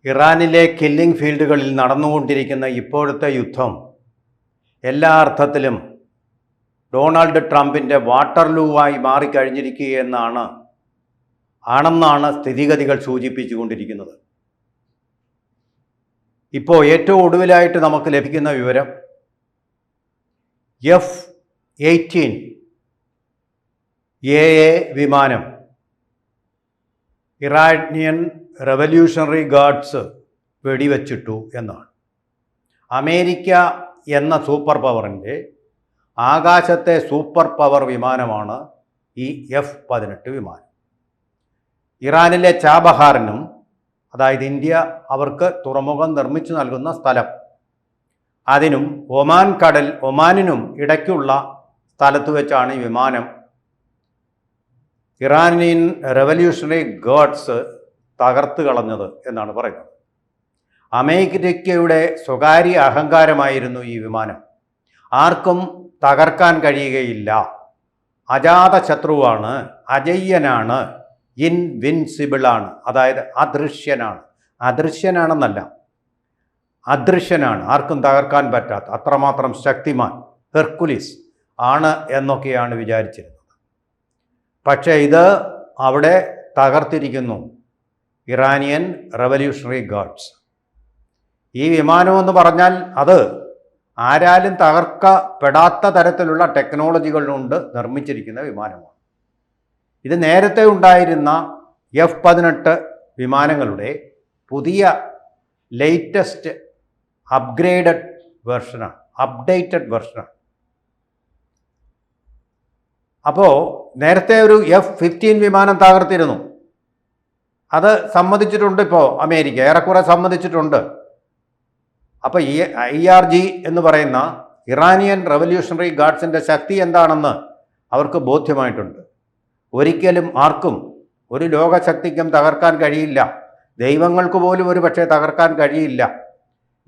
ഇറാനിലെ കില്ലിംഗ് ഫീൽഡുകളിൽ നടന്നുകൊണ്ടിരിക്കുന്ന ഇപ്പോഴത്തെ യുദ്ധം എല്ലാ അർത്ഥത്തിലും ഡൊണാൾഡ് ട്രംപിൻ്റെ വാട്ടർലൂവായി മാറിക്കഴിഞ്ഞിരിക്കുകയെന്നാണ് സ്ഥിതിഗതികൾ സൂചിപ്പിച്ചുകൊണ്ടിരിക്കുന്നത്. ഇപ്പോൾ ഏറ്റവും ഒടുവിലായിട്ട് നമുക്ക് ലഭിക്കുന്ന വിവരം F-18A വിമാനം ഇറാനിയൻ റവല്യൂഷണറി ഗാർഡ്സ് വെടിവെച്ചിട്ടു എന്നാണ്. അമേരിക്ക എന്ന സൂപ്പർ പവറിൻ്റെ ആകാശത്തെ സൂപ്പർ പവർ വിമാനമാണ് ഈ F-18 വിമാനം. ഇറാനിലെ ചാബഹാറിനും, അതായത് ഇന്ത്യ അവർക്ക് തുറമുഖം നിർമ്മിച്ചു നൽകുന്ന സ്ഥലം, അതിനും ഒമാനിനും ഇടയ്ക്കുള്ള സ്ഥലത്ത് വെച്ചാണ് ഈ വിമാനം ഇറാനിയൻ റവല്യൂഷണറി ഗാർഡ്സ് തകർത്ത് കളഞ്ഞത് എന്നാണ് പറയുന്നത്. അമേരിക്കയുടെ സ്വകാര്യ അഹങ്കാരമായിരുന്നു ഈ വിമാനം. ആർക്കും തകർക്കാൻ കഴിയുകയില്ല, അജാത ശത്രുവാണ്, അജയ്യനാണ്, ഇൻവിൻസിബിളാണ്, അതായത് അദൃശ്യനാണെന്നല്ല, അദൃശ്യനാണ്, ആർക്കും തകർക്കാൻ പറ്റാത്ത അത്രമാത്രം ശക്തിമാൻ, ഹെർക്കുലിസ് ആണ് എന്നൊക്കെയാണ് വിചാരിച്ചിരുന്നത്. പക്ഷേ ഇത് അവിടെ തകർത്തിരിക്കുന്നു ഇറാനിയൻ റവല്യൂഷണറി ഗാർഡ്സ്. ഈ വിമാനമെന്ന് പറഞ്ഞാൽ അത് ആരാലും തകർക്കപ്പെടാത്ത തരത്തിലുള്ള ടെക്നോളജികൾ കൊണ്ട് നിർമ്മിച്ചിരിക്കുന്ന വിമാനമാണ്. ഇത് നേരത്തെ ഉണ്ടായിരുന്ന F-18 വിമാനങ്ങളുടെ പുതിയ ലേറ്റസ്റ്റ് അപ്ഡേറ്റഡ് വെർഷനാണ്. അപ്പോൾ നേരത്തെ ഒരു F-15 വിമാനം തകർത്തിരുന്നു. അത് സമ്മതിച്ചിട്ടുണ്ട്, ഇപ്പോൾ അമേരിക്ക ഏറെക്കുറെ സമ്മതിച്ചിട്ടുണ്ട്. അപ്പോൾ ഈ IRG എന്ന് പറയുന്ന ഇറാനിയൻ റവല്യൂഷണറി ഗാർഡ്സിൻ്റെ ശക്തി എന്താണെന്ന് അവർക്ക് ബോധ്യമായിട്ടുണ്ട്. ഒരിക്കലും ആർക്കും, ഒരു ലോകശക്തിക്കും തകർക്കാൻ കഴിയില്ല, ദൈവങ്ങൾക്ക് പോലും ഒരു പക്ഷേ തകർക്കാൻ കഴിയില്ല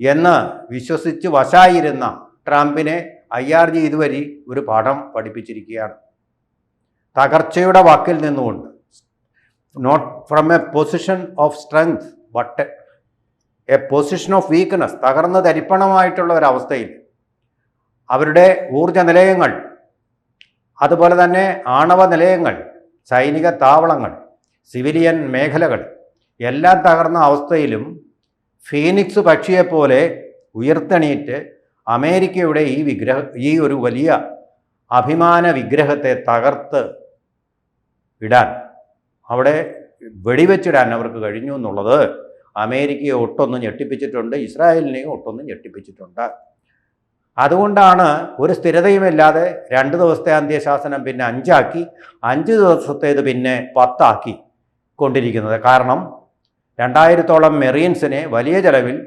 എന്ന് വിശ്വസിച്ച് വശായിരുന്ന ട്രംപിനെ IRG ഇതുവരെ ഒരു പാഠം പഠിപ്പിച്ചിരിക്കുകയാണ്. തകർച്ചയുടെ വാക്കിൽ നിന്നുകൊണ്ട്, not from a position of strength but a position of weakness, തകർന്ന് തരിപ്പണമായിട്ടുള്ള ഒരവസ്ഥയിൽ അവരുടെ ഊർജ നിലയങ്ങൾ, അതുപോലെ തന്നെ ആണവ നിലയങ്ങൾ, സൈനിക താവളങ്ങൾ, സിവിലിയൻ മേഖലകൾ എല്ലാം തകർന്ന അവസ്ഥയിലും ഫീനിക്സ് പക്ഷിയെപ്പോലെ ഉയർത്തെണീറ്റ് അമേരിക്കയുടെ ഈ ഒരു വലിയ അഭിമാന വിഗ്രഹത്തെ തകർത്ത് ഇടാൻ, അവിടെ വെടിവെച്ചിടാൻ അവർക്ക് കഴിഞ്ഞു എന്നുള്ളത് അമേരിക്കയെ ഒട്ടൊന്ന് ഞെട്ടിപ്പിച്ചിട്ടുണ്ട്, ഇസ്രായേലിനെയും ഒട്ടൊന്ന് ഞെട്ടിപ്പിച്ചിട്ടുണ്ട്. അതുകൊണ്ടാണ് ഒരു സ്ഥിരതയുമില്ലാതെ 2 ദിവസത്തെ അന്ത്യശാസനം പിന്നെ 5 ആക്കി, 5 ദിവസത്തേത് പിന്നെ 10 ആക്കി കൊണ്ടിരിക്കുന്നത്. കാരണം 2000-ഓളം മെറീൻസിനെ വലിയ ചെലവിൽ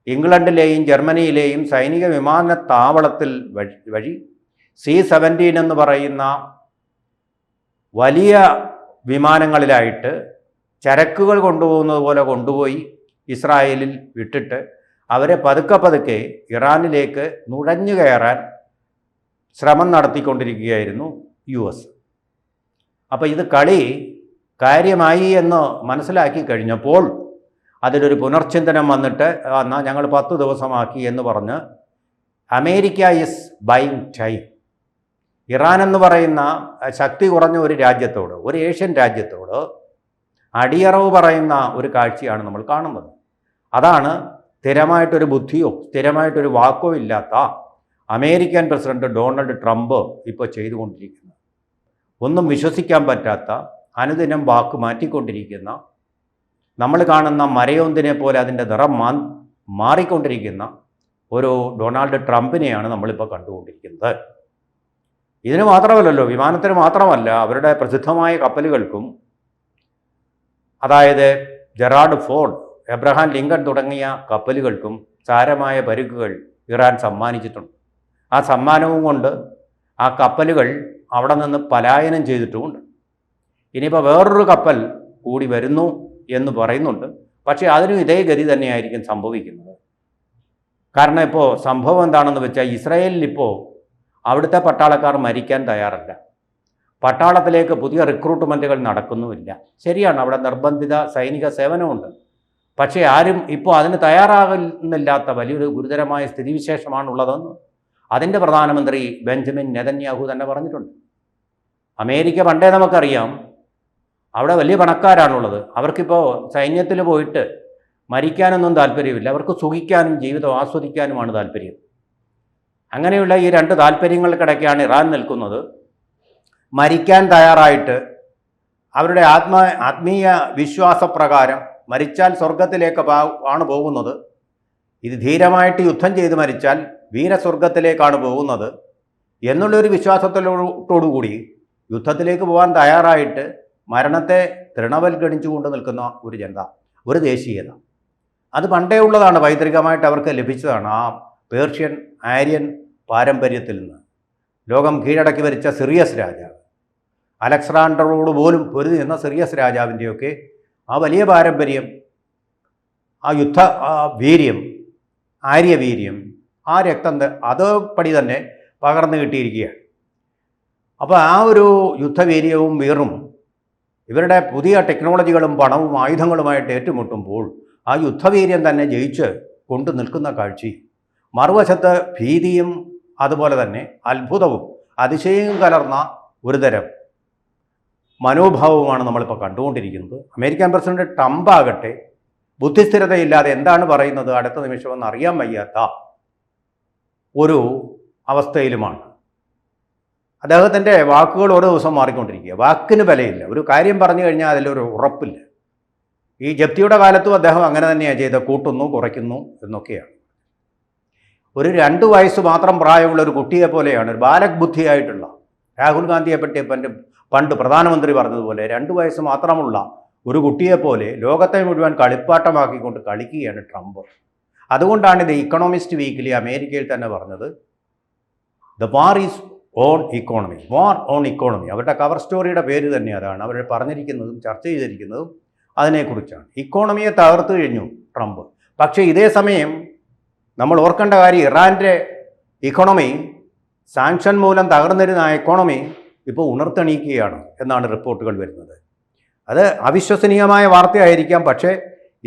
ഇംഗ്ലണ്ടിലെയും ജർമ്മനിയിലെയും സൈനിക വിമാനത്താവളത്തിൽ വഴി C-17 എന്ന് പറയുന്ന വലിയ വിമാനങ്ങളിലായിട്ട് ചരക്കുകൾ കൊണ്ടുപോകുന്നത് പോലെ കൊണ്ടുപോയി ഇസ്രായേലിൽ വിട്ടിട്ട് അവരെ പതുക്കെ ഇറാനിലേക്ക് നുഴഞ്ഞു കയറാൻ ശ്രമം നടത്തിക്കൊണ്ടിരിക്കുകയായിരുന്നു US. അപ്പോൾ ഇത് കളി കാര്യമായി എന്ന് മനസ്സിലാക്കി കഴിഞ്ഞപ്പോൾ അതിലൊരു പുനർചിന്തനം വന്നിട്ട് എന്നാൽ ഞങ്ങൾ 10 ദിവസമാക്കി എന്ന് പറഞ്ഞ് America is buying time. Iran എന്ന് പറയുന്ന ശക്തി കുറഞ്ഞ ഒരു രാജ്യത്തോട്, ഒരു ഏഷ്യൻ രാജ്യത്തോട് അടിയറവ് പറയുന്ന ഒരു കാഴ്ചയാണ് നമ്മൾ കാണുന്നത്. അതാണ് സ്ഥിരമായിട്ടൊരു ബുദ്ധിയോ സ്ഥിരമായിട്ടൊരു വാക്കോ ഇല്ലാത്ത അമേരിക്കൻ പ്രസിഡന്റ് ഡൊണാൾഡ് ട്രംപ് ഇപ്പോൾ ചെയ്തുകൊണ്ടിരിക്കുന്നത്. ഒന്നും വിശ്വസിക്കാൻ പറ്റാത്ത, അനുദിനം വാക്ക് മാറ്റിക്കൊണ്ടിരിക്കുന്ന, നമ്മൾ കാണുന്ന മരയോന്തിനെ പോലെ അതിൻ്റെ നിറം മാറിക്കൊണ്ടിരിക്കുന്ന ഒരു ഡൊണാൾഡ് ട്രംപിനെയാണ് നമ്മളിപ്പോൾ കണ്ടുകൊണ്ടിരിക്കുന്നത്. ഇതിന് മാത്രമല്ലല്ലോ, വിമാനത്തിന് മാത്രമല്ല, അവരുടെ പ്രസിദ്ധമായ കപ്പലുകൾക്കും, അതായത് ജെറാർഡ് ഫോർഡ്, എബ്രഹാം ലിങ്കൺ തുടങ്ങിയ കപ്പലുകൾക്കും സാരമായ പരുക്കുകൾ ഇറാൻ സമ്മാനിച്ചിട്ടുണ്ട്. ആ സമ്മാനവും കൊണ്ട് ആ കപ്പലുകൾ അവിടെ നിന്ന് പലായനം ചെയ്തിട്ടുമുണ്ട്. ഇനിയിപ്പോൾ വേറൊരു കപ്പൽ കൂടി വരുന്നു എന്ന് പറയുന്നുണ്ട്. പക്ഷേ അതിനും ഇതേ ഗതി തന്നെയായിരിക്കും സംഭവിക്കുന്നത്. കാരണം ഇപ്പോൾ സംഭവം എന്താണെന്ന് വെച്ചാൽ, ഇസ്രായേലിൽ ഇപ്പോൾ അവിടുത്തെ പട്ടാളക്കാർ മരിക്കാൻ തയ്യാറല്ല. പട്ടാളത്തിലേക്ക് പുതിയ റിക്രൂട്ട്മെൻറ്റുകൾ നടക്കുന്നുമില്ല. ശരിയാണ്, അവിടെ നിർബന്ധിത സൈനിക സേവനമുണ്ട്. പക്ഷേ ആരും ഇപ്പോൾ അതിന് തയ്യാറാകുന്നില്ലാത്ത വലിയൊരു ഗുരുതരമായ സ്ഥിതിവിശേഷമാണുള്ളതെന്ന് അതിൻ്റെ പ്രധാനമന്ത്രി ബെഞ്ചമിൻ നെതന്യാഹു തന്നെ പറഞ്ഞിട്ടുണ്ട്. അമേരിക്ക പണ്ടേ നമുക്കറിയാം അവിടെ വലിയ പണക്കാരാണുള്ളത്. അവർക്കിപ്പോൾ സൈന്യത്തിൽ പോയിട്ട് മരിക്കാനൊന്നും താല്പര്യമില്ല, അവർക്ക് സുഖിക്കാനും ജീവിതം ആസ്വദിക്കാനുമാണ് താല്പര്യം. അങ്ങനെയുള്ള ഈ രണ്ട് താല്പര്യങ്ങൾക്കിടയ്ക്കാണ് ഇറാൻ നിൽക്കുന്നത്. മരിക്കാൻ തയ്യാറായിട്ട് അവരുടെ ആത്മീയ വിശ്വാസപ്രകാരം മരിച്ചാൽ സ്വർഗത്തിലേക്ക് ആണ് പോകുന്നത്. ഇത് ധീരമായിട്ട് യുദ്ധം ചെയ്ത് മരിച്ചാൽ വീരസ്വർഗത്തിലേക്കാണ് പോകുന്നത് എന്നുള്ളൊരു വിശ്വാസത്തോടുകൂടി യുദ്ധത്തിലേക്ക് പോകാൻ തയ്യാറായിട്ട് മരണത്തെ തൃണവൽഗണിച്ചുകൊണ്ട് നിൽക്കുന്ന ഒരു ജനത, ഒരു ദേശീയത. അത് പണ്ടേ ഉള്ളതാണ്, പൈതൃകമായിട്ട് അവർക്ക് ലഭിച്ചതാണ്. ആ പേർഷ്യൻ ആര്യൻ പാരമ്പര്യത്തിൽ നിന്ന് ലോകം കീഴടക്കി ഭരിച്ച സിറിയസ് രാജാവ്, അലക്സാണ്ടറോട് പോലും പൊരുതി നിന്ന സിറിയസ് രാജാവിൻ്റെയൊക്കെ ആ വലിയ പാരമ്പര്യം, ആ വീര്യം, ആര്യവീര്യം, ആ രക്തം അതുപടി തന്നെ പകർന്നു കിട്ടിയിരിക്കുകയാണ്. അപ്പോൾ ആ ഒരു യുദ്ധവീര്യവും വീറും ഇവരുടെ പുതിയ ടെക്നോളജികളും പണവും ആയുധങ്ങളുമായിട്ട് ഏറ്റുമുട്ടുമ്പോൾ ആ യുദ്ധവീര്യം തന്നെ ജയിച്ച് കൊണ്ടു നിൽക്കുന്ന കാഴ്ചയും, മറുവശത്ത് ഭീതിയും അതുപോലെ തന്നെ അത്ഭുതവും അതിശയവും കലർന്ന ഒരുതരം മനോഭാവവുമാണ് നമ്മളിപ്പോൾ കണ്ടുകൊണ്ടിരിക്കുന്നത്. അമേരിക്കൻ പ്രസിഡന്റ് ട്രംപ് ആകട്ടെ ബുദ്ധിസ്ഥിരതയില്ലാതെ എന്താണ് പറയുന്നത് അടുത്ത നിമിഷമെന്ന് അറിയാൻ വയ്യാത്ത ഒരു അവസ്ഥയിലുമാണ്. അദ്ദേഹത്തിൻ്റെ വാക്കുകൾ ഓരോ ദിവസം മാറിക്കൊണ്ടിരിക്കുക. വാക്കിന് വിലയില്ല. ഒരു കാര്യം പറഞ്ഞു കഴിഞ്ഞാൽ അതിലൊരു ഉറപ്പില്ല. ഈ ജപ്തിയുടെ കാലത്തും അദ്ദേഹം അങ്ങനെ തന്നെയാണ് ചെയ്തത്, കൂട്ടുന്നു കുറയ്ക്കുന്നു എന്നൊക്കെയാണ്. ഒരു 2 വയസ്സ് മാത്രം പ്രായമുള്ള ഒരു കുട്ടിയെ പോലെയാണ്, ഒരു ബാലക് ബുദ്ധിയായിട്ടുള്ള, രാഹുൽ ഗാന്ധിയെ പറ്റി പണ്ട് പ്രധാനമന്ത്രി പറഞ്ഞതുപോലെ 2 വയസ്സ് മാത്രമുള്ള ഒരു കുട്ടിയെപ്പോലെ ലോകത്തെ മുഴുവൻ കളിപ്പാട്ടമാക്കിക്കൊണ്ട് കളിക്കുകയാണ് ട്രംപ്. അതുകൊണ്ടാണ് ഇത് ഇക്കണോമിസ്റ്റ് വീക്കിലി അമേരിക്കയിൽ തന്നെ പറഞ്ഞത്, the war is on economy, war on economy. അവരുടെ കവർ സ്റ്റോറിയുടെ പേര് തന്നെ അതാണ്. അവർ പറഞ്ഞിരിക്കുന്നതും ചർച്ച ചെയ്തിരിക്കുന്നതും അതിനെക്കുറിച്ചാണ്. ഇക്കോണമിയെ തകർത്തു കഴിഞ്ഞു ട്രംപ്. പക്ഷേ ഇതേ സമയം നമ്മൾ ഓർക്കേണ്ട കാര്യം, ഇറാൻ്റെ ഇക്കോണമി, സാങ്ഷൻ മൂലം തകർന്നിരുന്ന ആ ഇക്കോണമി ഇപ്പോൾ ഉണർത്തെണീക്കുകയാണ് എന്നാണ് റിപ്പോർട്ടുകൾ വരുന്നത്. അത് അവിശ്വസനീയമായ വാർത്തയായിരിക്കാം, പക്ഷേ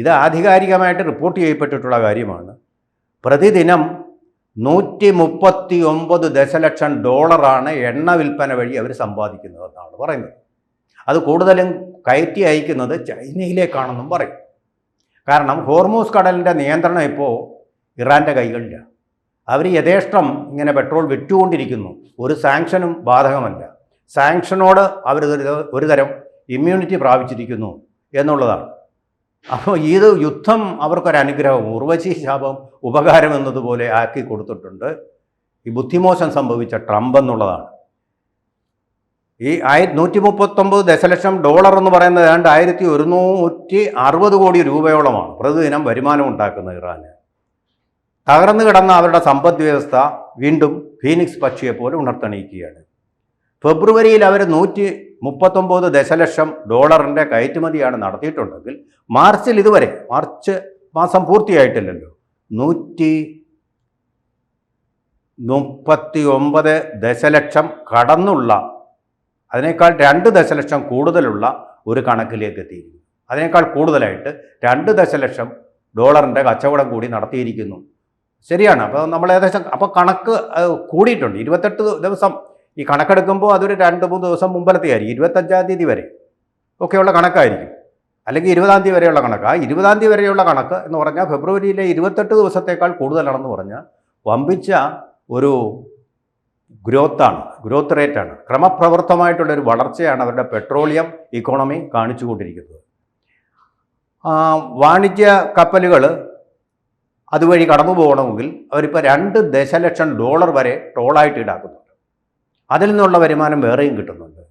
ഇത് ആധികാരികമായിട്ട് റിപ്പോർട്ട് ചെയ്യപ്പെട്ടിട്ടുള്ള കാര്യമാണ്. പ്രതിദിനം $139 ദശലക്ഷം എണ്ണ വിൽപ്പന വഴി അവർ സമ്പാദിക്കുന്നതെന്നാണ് പറയുന്നത്. അത് കൂടുതലും കയറ്റി അയക്കുന്നത് ചൈനയിലേക്കാണെന്നും പറയും. കാരണം ഹോർമൂസ് കടലിൻ്റെ നിയന്ത്രണം ഇപ്പോൾ ഇറാൻ്റെ കൈകളിലാണ്. അവർ യഥേഷ്ടം ഇങ്ങനെ പെട്രോൾ വിറ്റുകൊണ്ടിരിക്കുന്നു. ഒരു സാങ്ഷനും ബാധകമല്ല. സാങ്ഷനോട് അവർ ഒരു തരം ഇമ്മ്യൂണിറ്റി പ്രാപിച്ചിരിക്കുന്നു എന്നുള്ളതാണ്. അപ്പോൾ ഇത് യുദ്ധം അവർക്കൊരനുഗ്രഹം, ഉർവശി ശാപം ഉപകാരം എന്നതുപോലെ ആക്കി കൊടുത്തിട്ടുണ്ട് ഈ ബുദ്ധിമോശം സംഭവിച്ച ട്രംപ് എന്നുള്ളതാണ്. ഈ 139 ദശലക്ഷം എന്ന് പറയുന്നത് ഏതാണ്ട് 1160 കോടി രൂപയോളമാണ് പ്രതിദിനം വരുമാനം ഉണ്ടാക്കുന്ന ഇറാന്. തകർന്നു കിടന്ന അവരുടെ സമ്പദ് വ്യവസ്ഥ വീണ്ടും ഫീനിക്സ് പക്ഷിയെപ്പോലെ ഉണർത്തെണീക്കുകയാണ്. ഫെബ്രുവരിയിൽ അവർ 139 ദശലക്ഷം കയറ്റുമതിയാണ് നടത്തിയിട്ടുണ്ടെങ്കിൽ മാർച്ചിൽ ഇതുവരെ, മാർച്ച് മാസം പൂർത്തിയായിട്ടില്ലല്ലോ, 139 ദശലക്ഷം കടന്നുള്ള, അതിനേക്കാൾ 2 ദശലക്ഷം കൂടുതലുള്ള ഒരു കണക്കിലേക്ക് എത്തിയിരിക്കുന്നു. അതിനേക്കാൾ കൂടുതലായിട്ട് 2 ദശലക്ഷം കച്ചവടം കൂടി നടത്തിയിരിക്കുന്നു. ശരിയാണ്. അപ്പോൾ നമ്മൾ ഏകദേശം കണക്ക് കൂടിയിട്ടുണ്ട്. 28 ദിവസം ഈ കണക്കെടുക്കുമ്പോൾ അതൊരു 2-3 ദിവസം മുമ്പലത്തെയായിരിക്കും. 25-ാം തീയതി വരെ ഒക്കെയുള്ള കണക്കായിരിക്കും, അല്ലെങ്കിൽ 20-ാം തീയതി വരെയുള്ള കണക്ക്. ആ 20-ാം തീയതി വരെയുള്ള കണക്ക് എന്ന് പറഞ്ഞാൽ ഫെബ്രുവരിയിലെ 28 ദിവസത്തേക്കാൾ കൂടുതലാണെന്ന് പറഞ്ഞാൽ വമ്പിച്ച ഒരു ഗ്രോത്ത് റേറ്റാണ്, ക്രമപ്രവൃത്തമായിട്ടുള്ളൊരു വളർച്ചയാണ് അവരുടെ പെട്രോളിയം ഇക്കോണമി കാണിച്ചുകൊണ്ടിരിക്കുന്നത്. വാണിജ്യ കപ്പലുകൾ അതുവഴി കടന്നു പോകണമെങ്കിൽ അവരിപ്പോൾ $2 ദശലക്ഷം വരെ ടോളായിട്ട് ഈടാക്കുന്നുണ്ട്. അതിൽ നിന്നുള്ള വരുമാനം വേറെയും കിട്ടുന്നുണ്ട്.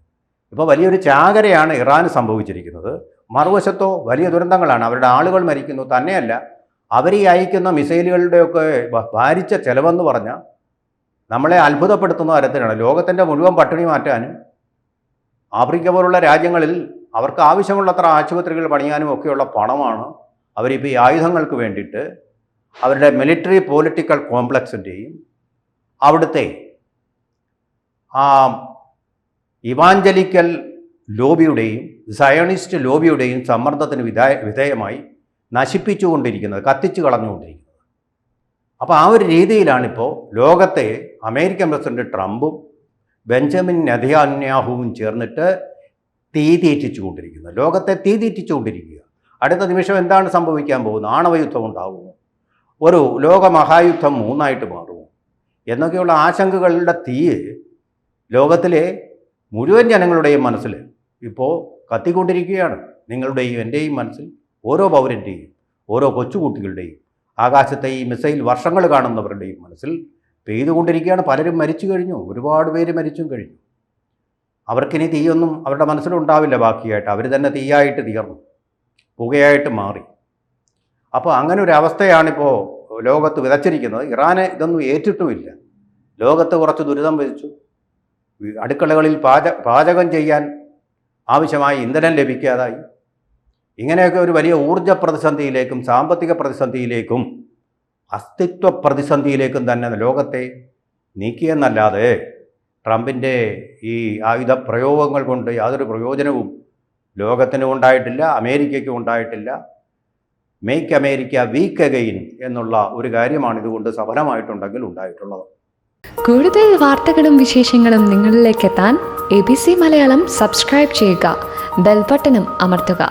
ഇപ്പോൾ വലിയൊരു ചാകരയാണ് ഇറാന് സംഭവിച്ചിരിക്കുന്നത്. മറുവശത്തോ വലിയ ദുരന്തങ്ങളാണ്. അവരുടെ ആളുകൾ മരിക്കുന്നു. തന്നെയല്ല, അവർ ഈ അയക്കുന്ന മിസൈലുകളുടെയൊക്കെ ഭാരിച്ച ചെലവെന്ന് പറഞ്ഞാൽ നമ്മളെ അത്ഭുതപ്പെടുത്തുന്ന തരത്തിലാണ്. ലോകത്തിൻ്റെ മുഴുവൻ പട്ടിണി മാറ്റാനും ആഫ്രിക്ക പോലുള്ള രാജ്യങ്ങളിൽ അവർക്ക് ആവശ്യമുള്ളത്ര ആശുപത്രികൾ പണിയാനും ഒക്കെയുള്ള പണമാണ് അവരിപ്പോൾ ഈ ആയുധങ്ങൾക്ക് വേണ്ടിയിട്ട് അവരുടെ മിലിറ്ററി പൊളിറ്റിക്കൽ കോംപ്ലക്സിൻ്റെയും അവിടുത്തെ ഇവാഞ്ചലിക്കൽ ലോബിയുടെയും സയണിസ്റ്റ് ലോബിയുടെയും സമ്മർദ്ദത്തിന് വിധേയമായി നശിപ്പിച്ചുകൊണ്ടിരിക്കുന്നത്, കത്തിച്ചു കളഞ്ഞുകൊണ്ടിരിക്കുന്നത്. അപ്പോൾ ആ ഒരു രീതിയിലാണിപ്പോൾ ലോകത്തെ അമേരിക്കൻ പ്രസിഡന്റ് ട്രംപും ബെഞ്ചമിൻ നെതന്യാഹുവും ചേർന്നിട്ട് തീറ്റിച്ചുകൊണ്ടിരിക്കുന്നത്. ലോകത്തെ തീറ്റിച്ചുകൊണ്ടിരിക്കുക. അടുത്ത നിമിഷം എന്താണ് സംഭവിക്കാൻ പോകുന്നത്? ആണവയുദ്ധം ഉണ്ടാകുമോ? ഒരു ലോകമഹായുദ്ധം 3ആയിട്ട് മാറുമോ? എന്നൊക്കെയുള്ള ആശങ്കകളുടെ തീ ലോകത്തിലെ മുഴുവൻ ജനങ്ങളുടെയും മനസ്സിൽ ഇപ്പോൾ കത്തിക്കൊണ്ടിരിക്കുകയാണ്. നിങ്ങളുടെയും എൻ്റെയും മനസ്സിൽ, ഓരോ പൗരൻ്റെയും, ഓരോ കൊച്ചുകുട്ടികളുടെയും, ആകാശത്തെ ഈ മിസൈൽ വർഷങ്ങൾ കാണുന്നവരുടെയും മനസ്സിൽ പെയ്തുകൊണ്ടിരിക്കുകയാണ്. പലരും മരിച്ചു കഴിഞ്ഞു, ഒരുപാട് പേര് മരിച്ചും കഴിഞ്ഞു. അവർക്കിനി തീയൊന്നും അവരുടെ മനസ്സിലുണ്ടാവില്ല ബാക്കിയായിട്ട്. അവർ തന്നെ തീയായിട്ട് തീർന്നു, പുകയായിട്ട് മാറി. അപ്പോൾ അങ്ങനെ ഒരു അവസ്ഥയാണിപ്പോൾ ലോകത്ത് വിതച്ചിരിക്കുന്നത്. ഇറാന് ഇതൊന്നും ഏറ്റിട്ടുമില്ല. ലോകത്ത് കുറച്ച് ദുരിതം വിധിച്ചു. അടുക്കളകളിൽ പാചകം ചെയ്യാൻ ആവശ്യമായ ഇന്ധനം ലഭിക്കാതായി. ഇങ്ങനെയൊക്കെ ഒരു വലിയ ഊർജ പ്രതിസന്ധിയിലേക്കും സാമ്പത്തിക പ്രതിസന്ധിയിലേക്കും അസ്തിത്വ പ്രതിസന്ധിയിലേക്കും തന്നെ ലോകത്തെ നീക്കിയെന്നല്ലാതെ ട്രംപിൻ്റെ ഈ ആയുധ പ്രയോഗങ്ങൾ കൊണ്ട് യാതൊരു പ്രയോജനവും ലോകത്തിനും ഉണ്ടായിട്ടില്ല, അമേരിക്കയ്ക്കും ഉണ്ടായിട്ടില്ല. മേക്ക് അമേരിക്ക വീക്ക് അഗെയിൻ എന്നുള്ള ഒരു കാര്യമാണ് ഇതുകൊണ്ട് സഫലമായിട്ടുണ്ടെങ്കിൽ ഉണ്ടായിട്ടുള്ളത്. കൂടുതൽ വാർത്തകളും വിശേഷങ്ങളും നിങ്ങളിലേക്ക് എത്താൻ ABC മലയാളം സബ്സ്ക്രൈബ് ചെയ്യുക, ബെൽബട്ടനും അമർത്തുക.